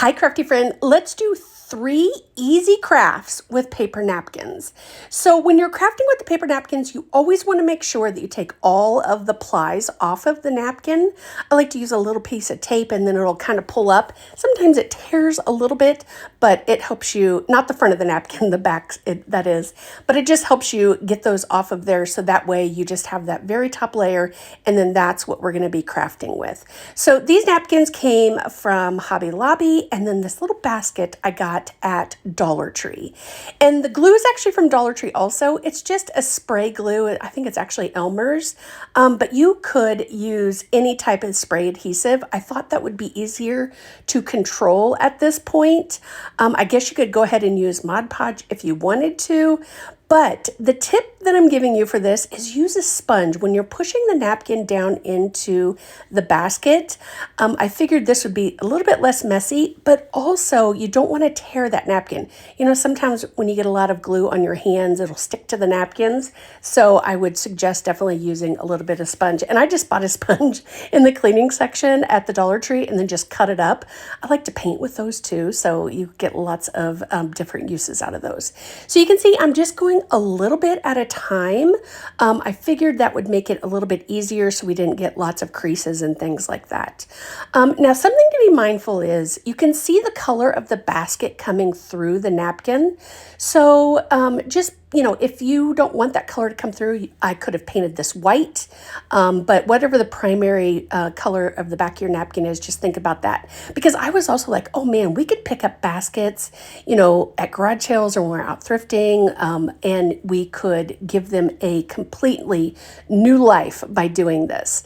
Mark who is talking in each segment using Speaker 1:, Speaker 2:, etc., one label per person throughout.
Speaker 1: Hi, crafty friend. Let's do 3 easy crafts with paper napkins. So when you're crafting with the paper napkins, you always want to make sure that you take all of the plies off of the napkin. I like to use a little piece of tape and then it'll kind of pull up. Sometimes it tears a little bit, but it helps you, not the front of the napkin, the back, that is, but it just helps you get those off of there so that way you just have that very top layer, and then that's what we're going to be crafting with. So these napkins came from Hobby Lobby, and then this little basket I got at Dollar Tree. And the glue is actually from Dollar Tree also. It's just a spray glue. I think it's actually Elmer's, but you could use any type of spray adhesive. I thought that would be easier to control at this point. I guess you could go ahead and use Mod Podge if you wanted to, but the tip that I'm giving you for this is use a sponge. When you're pushing the napkin down into the basket, I figured this would be a little bit less messy, but also you don't want to tear that napkin. You know, sometimes when you get a lot of glue on your hands, it'll stick to the napkins. So I would suggest definitely using a little bit of sponge. And I just bought a sponge in the cleaning section at the Dollar Tree and then just cut it up. I like to paint with those too, so you get lots of different uses out of those. So you can see I'm just going a little bit at a time. I figured that would make it a little bit easier so we didn't get lots of creases and things like that. Now, something to be mindful is you can see the color of the basket coming through the napkin. So just, you know, if you don't want that color to come through, I could have painted this white, but whatever the primary color of the back of your napkin is, just think about that. Because I was also like, oh man, we could pick up baskets, you know, at garage sales or when we're out thrifting, and we could give them a completely new life by doing this.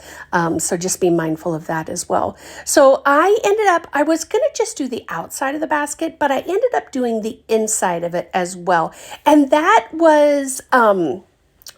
Speaker 1: So just be mindful of that as well. So I was going to just do the outside of the basket, but I ended up doing the inside of it as well. And that was,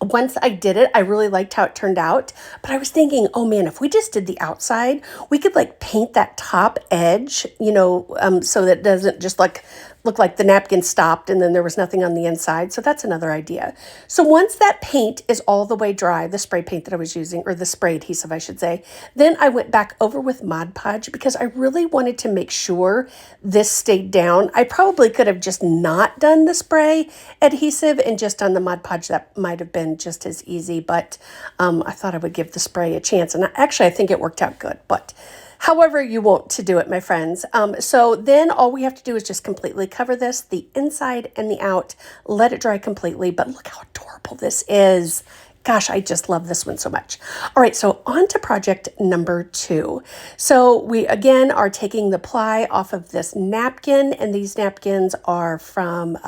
Speaker 1: once I did it, I really liked how it turned out, but I was thinking, oh man, if we just did the outside, we could like paint that top edge, you know, so that it doesn't just like look like the napkin stopped and then there was nothing on the inside. So that's another idea. So once that paint is all the way dry, the spray paint that I was using, or the spray adhesive, I should say, then I went back over with Mod Podge because I really wanted to make sure this stayed down. I probably could have just not done the spray adhesive and just done the Mod Podge. That might have been just as easy, but I thought I would give the spray a chance. And actually, I think it worked out good, but however you want to do it, my friends. So then all we have to do is just completely cover this, the inside and the out, let it dry completely. But look how adorable this is. Gosh, I just love this one so much. All right, so on to project number 2. So we, again, are taking the ply off of this napkin, and these napkins are from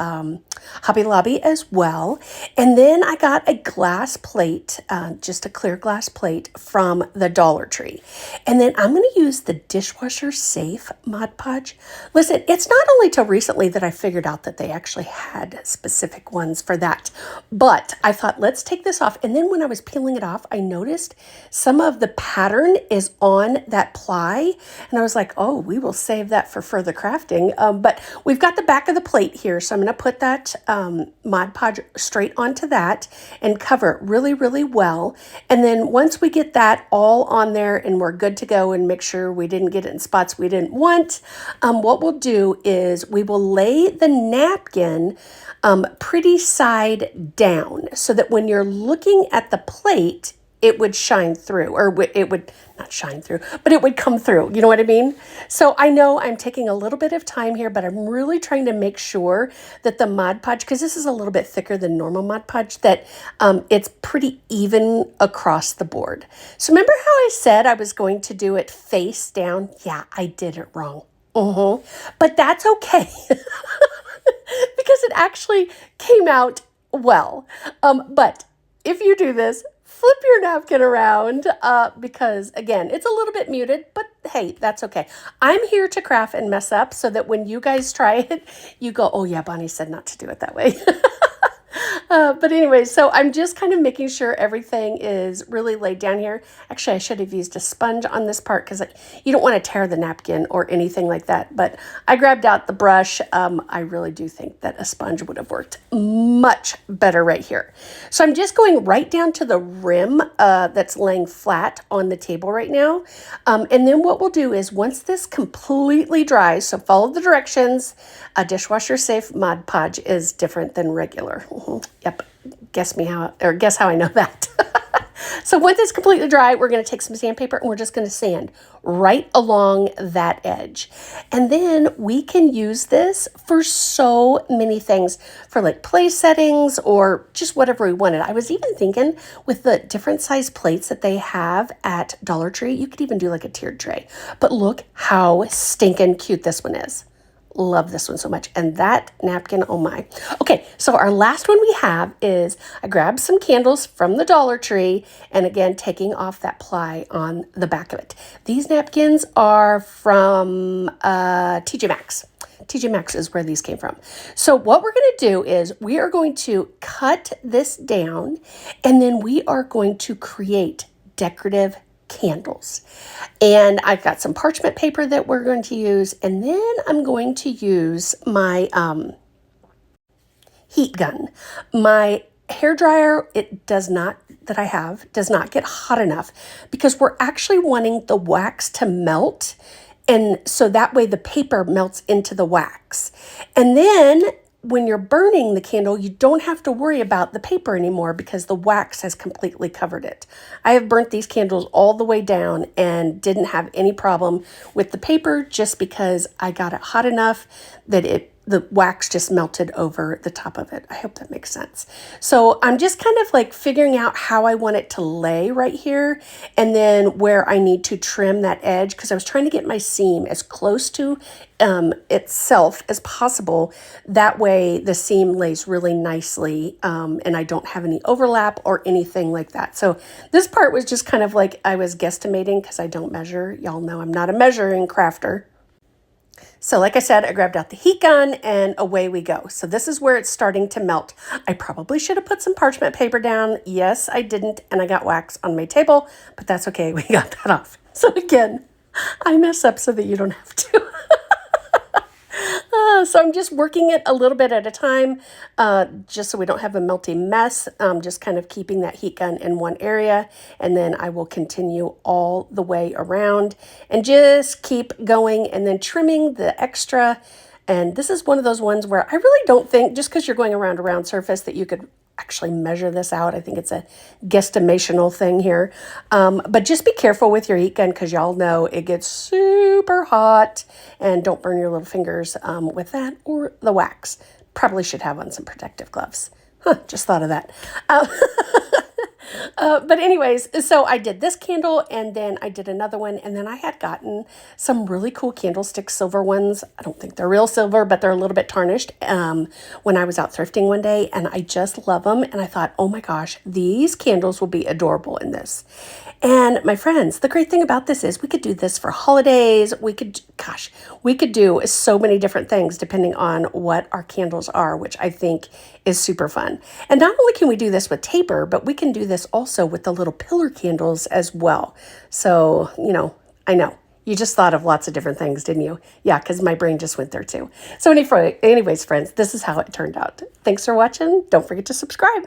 Speaker 1: Hobby Lobby as well. And then I got a glass plate, just a clear glass plate from the Dollar Tree. And then I'm going to use the dishwasher safe Mod Podge. Listen, it's not only till recently that I figured out that they actually had specific ones for that, but I thought, let's take this off. And then when I was peeling it off, I noticed some of the pattern is on that ply. And I was like, oh, we will save that for further crafting. But we've got the back of the plate here. So I'm going to put that Mod Podge straight onto that and cover it really, really well. And then once we get that all on there and we're good to go and make sure we didn't get it in spots we didn't want, what we'll do is we will lay the napkin pretty side down so that when you're looking at the plate, it would shine through, or it would not shine through, but it would come through. You know what I mean? So I know I'm taking a little bit of time here, but I'm really trying to make sure that the Mod Podge, because this is a little bit thicker than normal Mod Podge, that it's pretty even across the board. So remember how I said I was going to do it face down? Yeah, I did it wrong. But that's okay. Because it actually came out well. But if you do this, flip your napkin around because, again, it's a little bit muted, but hey, that's okay. I'm here to craft and mess up so that when you guys try it, you go, oh yeah, Bonnie said not to do it that way. But anyway, so I'm just kind of making sure everything is really laid down here. Actually, I should have used a sponge on this part because you don't want to tear the napkin or anything like that. But I grabbed out the brush. I really do think that a sponge would have worked much better right here. So I'm just going right down to the rim that's laying flat on the table right now. And then what we'll do is once this completely dries, so follow the directions. A dishwasher safe Mod Podge is different than regular. Yep. Guess how I know that. So once it's completely dry, we're going to take some sandpaper and we're just going to sand right along that edge. And then we can use this for so many things, for like place settings or just whatever we wanted. I was even thinking with the different size plates that they have at Dollar Tree, you could even do like a tiered tray. But look how stinking cute this one is. Love this one so much. And that napkin, oh my. Okay, so our last one we have is I grabbed some candles from the Dollar Tree and again, taking off that ply on the back of it. These napkins are from TJ Maxx. TJ Maxx is where these came from. So what we're going to do is we are going to cut this down and then we are going to create decorative candles. And I've got some parchment paper that we're going to use. And then I'm going to use my heat gun. My hair dryer, does not get hot enough because we're actually wanting the wax to melt. And so that way the paper melts into the wax. And then when you're burning the candle, you don't have to worry about the paper anymore because the wax has completely covered it. I have burnt these candles all the way down and didn't have any problem with the paper just because I got it hot enough that the wax just melted over the top of it. I hope that makes sense. So I'm just kind of like figuring out how I want it to lay right here and then where I need to trim that edge because I was trying to get my seam as close to itself as possible. That way the seam lays really nicely and I don't have any overlap or anything like that. So this part was just kind of like I was guesstimating because I don't measure. Y'all know I'm not a measuring crafter. So like I said, I grabbed out the heat gun and away we go. So this is where it's starting to melt. I probably should have put some parchment paper down. Yes, I didn't. And I got wax on my table, but that's okay. We got that off. So again, I mess up so that you don't have to. So I'm just working it a little bit at a time, just so we don't have a melty mess. Just kind of keeping that heat gun in one area, and then I will continue all the way around and just keep going and then trimming the extra. And this is one of those ones where I really don't think, just because you're going around a round surface, that you could actually measure this out. I think it's a guesstimational thing here. But just be careful with your heat gun because y'all know it gets super hot and don't burn your little fingers with that or the wax. Probably should have on some protective gloves. Just thought of that. But anyways, so I did this candle and then I did another one and then I had gotten some really cool candlestick silver ones. I don't think they're real silver, but they're a little bit tarnished when I was out thrifting one day and I just love them. And I thought, oh my gosh, these candles will be adorable in this. And my friends, the great thing about this is we could do this for holidays. We could do so many different things depending on what our candles are, which I think is super fun. And not only can we do this with taper, but we can do this also with the little pillar candles as well. So, I know. You just thought of lots of different things, didn't you? Yeah, because my brain just went there too. So anyways, friends, this is how it turned out. Thanks for watching. Don't forget to subscribe.